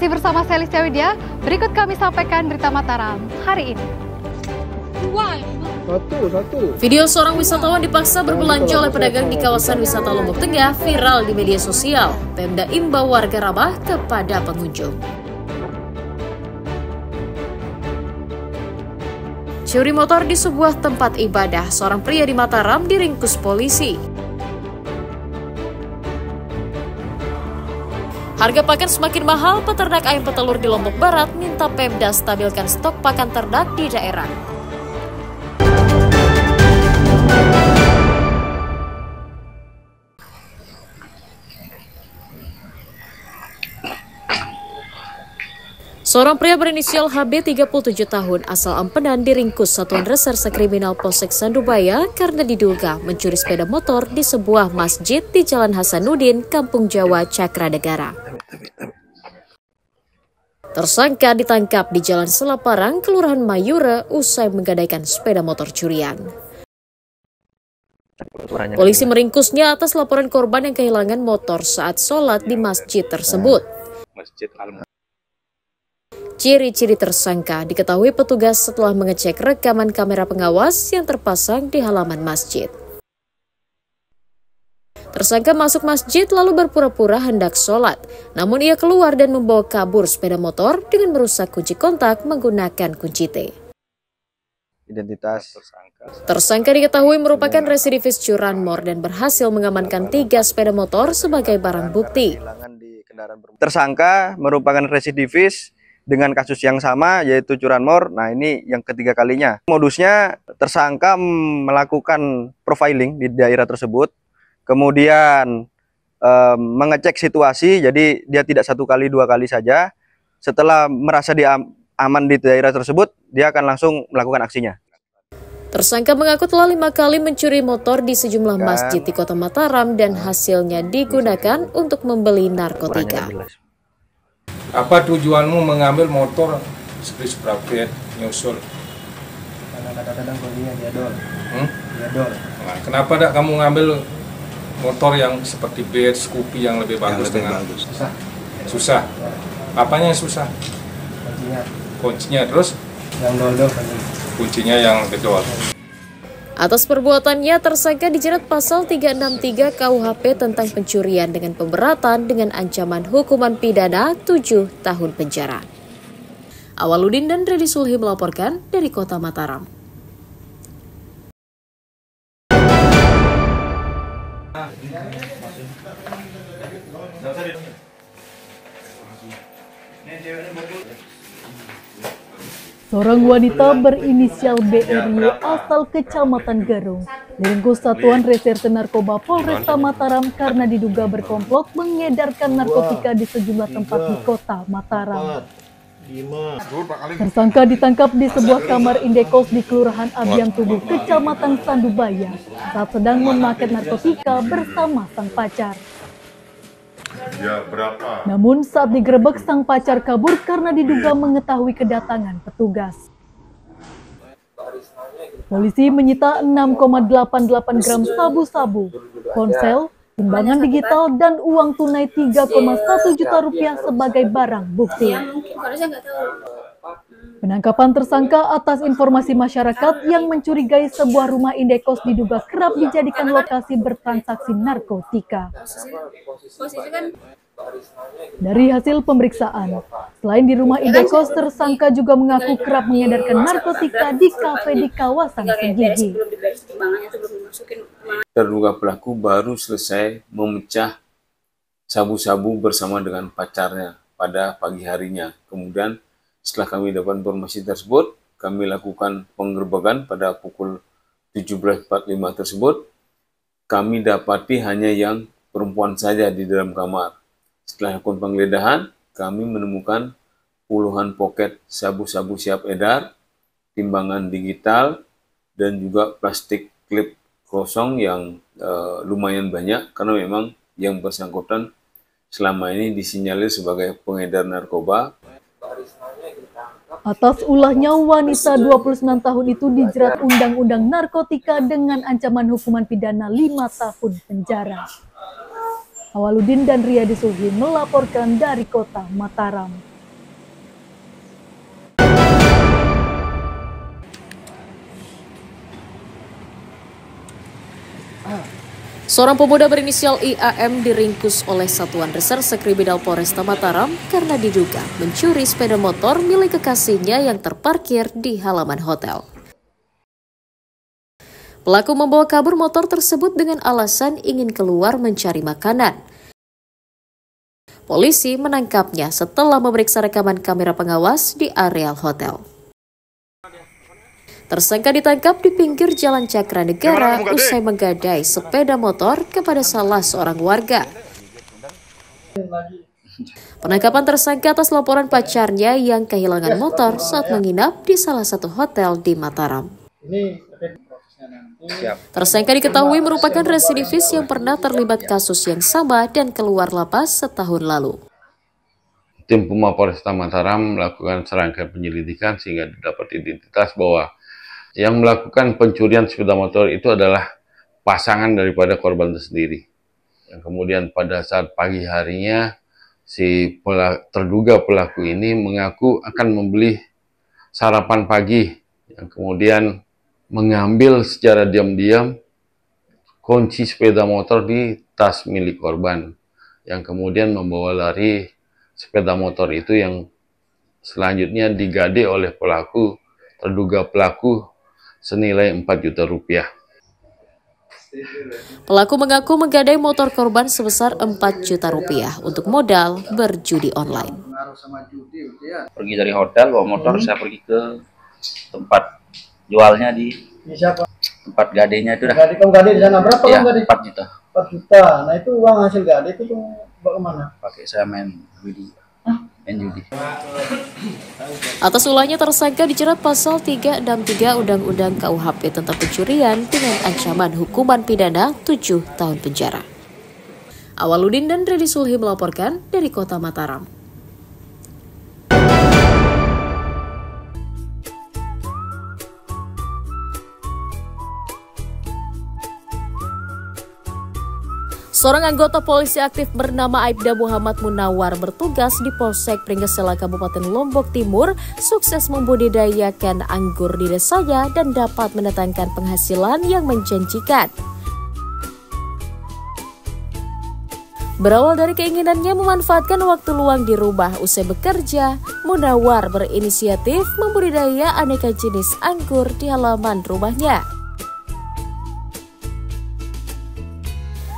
Masih bersama saya Listia Widya, berikut kami sampaikan berita Mataram hari ini. Video seorang wisatawan dipaksa berbelanja oleh pedagang di kawasan wisata Lombok Tengah viral di media sosial. Pemda imbau warga ramah kepada pengunjung. Curi motor di sebuah tempat ibadah, seorang pria di Mataram diringkus polisi. Harga pakan semakin mahal, peternak ayam petelur di Lombok Barat minta Pemda stabilkan stok pakan ternak di daerah. Seorang pria berinisial HB 37 tahun asal Ampenan diringkus Satuan Reserse Kriminal Polsek Sandubaya karena diduga mencuri sepeda motor di sebuah masjid di Jalan Hasanuddin, Kampung Jawa, Cakranegara. Tersangka ditangkap di Jalan Selaparang, Kelurahan Mayura usai menggadaikan sepeda motor curian. Polisi meringkusnya atas laporan korban yang kehilangan motor saat sholat di masjid tersebut. Ciri-ciri tersangka diketahui petugas setelah mengecek rekaman kamera pengawas yang terpasang di halaman masjid. Tersangka masuk masjid lalu berpura-pura hendak sholat, namun ia keluar dan membawa kabur sepeda motor dengan merusak kunci kontak menggunakan kunci T. Identitas tersangka diketahui merupakan residivis curanmor dan berhasil mengamankan 3 sepeda motor sebagai barang bukti. Tersangka merupakan residivis dengan kasus yang sama yaitu curanmor. Nah, ini yang ketiga kalinya. Modusnya tersangka melakukan profiling di daerah tersebut, kemudian mengecek situasi, jadi dia tidak 1 kali 2 kali saja. Setelah merasa dia aman di daerah tersebut, dia akan langsung melakukan aksinya. Tersangka mengaku telah 5 kali mencuri motor di sejumlah masjid di Kota Mataram dan hasilnya digunakan untuk membeli narkotika. Apa tujuanmu mengambil motor seperti Sprabet, nyusul? Karena kadang-kadang kondisinya diadol. Nah, kenapa tidak kamu ngambil motor yang seperti Beat, Scoopy yang lebih bagus Susah. Susah? Ya. Apanya yang susah? Kuncinya terus? Yang dol-dol. Kuncinya yang gedor. Atas perbuatannya, tersangka dijerat pasal 363 KUHP tentang pencurian dengan pemberatan dengan ancaman hukuman pidana 7 tahun penjara. Awaludin dan Redi Sulhi melaporkan dari Kota Mataram. Seorang wanita berinisial BRY asal Kecamatan Garung diringkus Satuan Reserse Narkoba Polresta Mataram karena diduga berkomplot mengedarkan narkotika di sejumlah tempat di Kota Mataram. Tersangka ditangkap di sebuah kamar indekos di Kelurahan Abian Tugu, Kecamatan Sandubaya saat sedang memakai narkotika bersama sang pacar. Namun saat digerebek, sang pacar kabur karena diduga mengetahui kedatangan petugas. Polisi menyita 6,88 gram sabu-sabu, ponsel, timbangan digital, dan uang tunai 3,1 juta rupiah sebagai barang bukti. Penangkapan tersangka atas informasi masyarakat yang mencurigai sebuah rumah indekos diduga kerap dijadikan lokasi bertransaksi narkotika. Dari hasil pemeriksaan, selain di rumah indekos, tersangka juga mengaku kerap mengedarkan narkotika di kafe di kawasan Senggigi. Terduga pelaku baru selesai memecah sabu-sabu bersama dengan pacarnya pada pagi harinya. Kemudian setelah kami dapat informasi tersebut, kami lakukan penggerbekan pada pukul 17.45 tersebut. Kami dapati hanya yang perempuan saja di dalam kamar. Setelah lakukan penggeledahan, kami menemukan puluhan poket sabu-sabu siap edar, timbangan digital, dan juga plastik klip kosong yang lumayan banyak, karena memang yang bersangkutan selama ini disinyalir sebagai pengedar narkoba. Atas ulahnya, wanita 29 tahun itu dijerat Undang-Undang Narkotika dengan ancaman hukuman pidana 5 tahun penjara. Awaludin dan Riyadi Sulhi melaporkan dari Kota Mataram. Seorang pemuda berinisial IAM diringkus oleh Satuan Reserse Kriminal Polresta Mataram karena diduga mencuri sepeda motor milik kekasihnya yang terparkir di halaman hotel. Pelaku membawa kabur motor tersebut dengan alasan ingin keluar mencari makanan. Polisi menangkapnya setelah memeriksa rekaman kamera pengawas di areal hotel. Tersangka ditangkap di pinggir Jalan Cakra Negara usai menggadai sepeda motor kepada salah seorang warga. Penangkapan tersangka atas laporan pacarnya yang kehilangan motor saat menginap di salah satu hotel di Mataram. Tersangka diketahui merupakan residivis yang pernah terlibat kasus yang sama dan keluar lapas setahun lalu. Tim Puma Polresta Mataram melakukan serangkaian penyelidikan sehingga didapat identitas bahwa yang melakukan pencurian sepeda motor itu adalah pasangan daripada korban tersendiri. Yang kemudian pada saat pagi harinya, si terduga pelaku ini mengaku akan membeli sarapan pagi, yang kemudian mengambil secara diam-diam kunci sepeda motor di tas milik korban, yang kemudian membawa lari sepeda motor itu yang selanjutnya digade oleh terduga pelaku senilai 4 juta rupiah. Pelaku mengaku menggadai motor korban sebesar 4 juta rupiah untuk modal berjudi online. Pergi dari hotel bawa motor, saya pergi ke tempat jualnya di tempat gadenya itu dah. Kamu gade di sana berapa? Ya, gade? 4 juta. 4 juta. Nah itu uang hasil gade itu bawa kemana? Pakai saya main judi. Atas ulahnya tersangka dijerat pasal 363 Undang-Undang KUHP tentang pencurian dengan ancaman hukuman pidana 7 tahun penjara. Awaludin dan Redi Sulhi melaporkan dari Kota Mataram. Seorang anggota polisi aktif bernama Aibda Muhammad Munawar bertugas di Polsek Pringgesela Kabupaten Lombok Timur sukses membudidayakan anggur di desanya dan dapat mendatangkan penghasilan yang menjanjikan. Berawal dari keinginannya memanfaatkan waktu luang di rumah usai bekerja, Munawar berinisiatif membudidaya aneka jenis anggur di halaman rumahnya.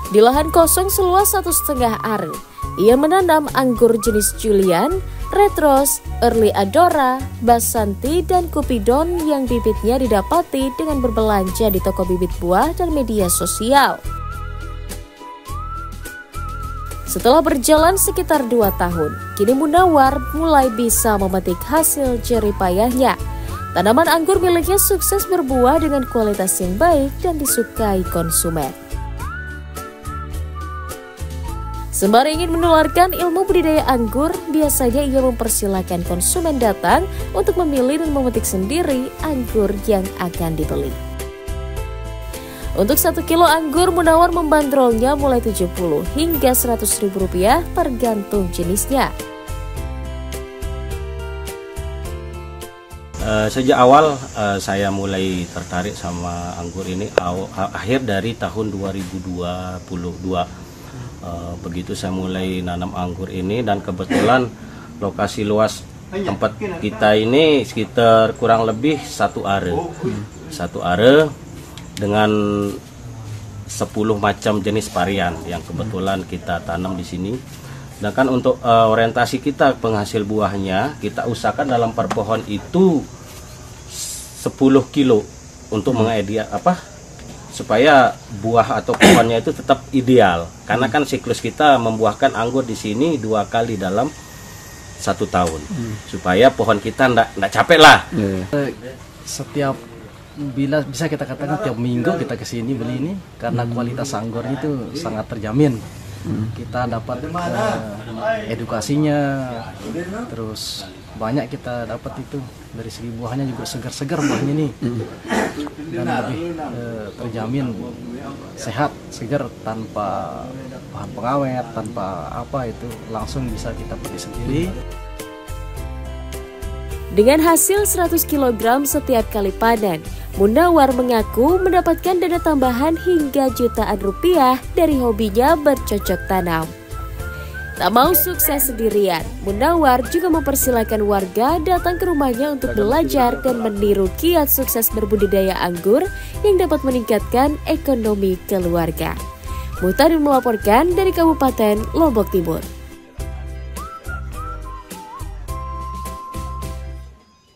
Di lahan kosong seluas 1,5 are, ia menanam anggur jenis Julian, Red Rose, Early Adora, Basanti, dan Cupidon yang bibitnya didapati dengan berbelanja di toko bibit buah dan media sosial. Setelah berjalan sekitar 2 tahun, kini Munawar mulai bisa memetik hasil jerih payahnya. Tanaman anggur miliknya sukses berbuah dengan kualitas yang baik dan disukai konsumen. Sembari ingin menularkan ilmu budidaya anggur, biasanya ia mempersilahkan konsumen datang untuk memilih dan memetik sendiri anggur yang akan dibeli. Untuk 1 kilo anggur, Munawar membandrolnya mulai 70 hingga Rp100.000 tergantung jenisnya. Sejak awal saya mulai tertarik sama anggur ini akhir dari tahun 2022. Begitu saya mulai nanam anggur ini, dan kebetulan lokasi luas tempat kita ini sekitar kurang lebih 1 are. 1 are dengan 10 macam jenis varian yang kebetulan kita tanam di sini. Dan kan untuk orientasi kita penghasil buahnya, kita usahakan dalam per pohon itu 10 kilo untuk supaya buah atau pohonnya itu tetap ideal. Karena kan siklus kita membuahkan anggur di sini 2 kali dalam 1 tahun. Supaya pohon kita ndak capek lah. Setiap bisa kita katakan tiap minggu kita kesini beli ini karena kualitas anggurnya itu sangat terjamin. Kita dapat edukasinya, terus banyak kita dapat itu dari segi buahnya juga segar-segar buahnya nih, dan lebih terjamin sehat, segar, tanpa bahan pengawet, tanpa apa, itu langsung bisa kita petik sendiri. Dengan hasil 100 kg setiap kali panen, Munawar mengaku mendapatkan dana tambahan hingga jutaan rupiah dari hobinya bercocok tanam. Tak mau sukses sendirian, Munawar juga mempersilahkan warga datang ke rumahnya untuk belajar dan meniru kiat sukses berbudidaya anggur yang dapat meningkatkan ekonomi keluarga. Muhtadin melaporkan dari Kabupaten Lombok Timur.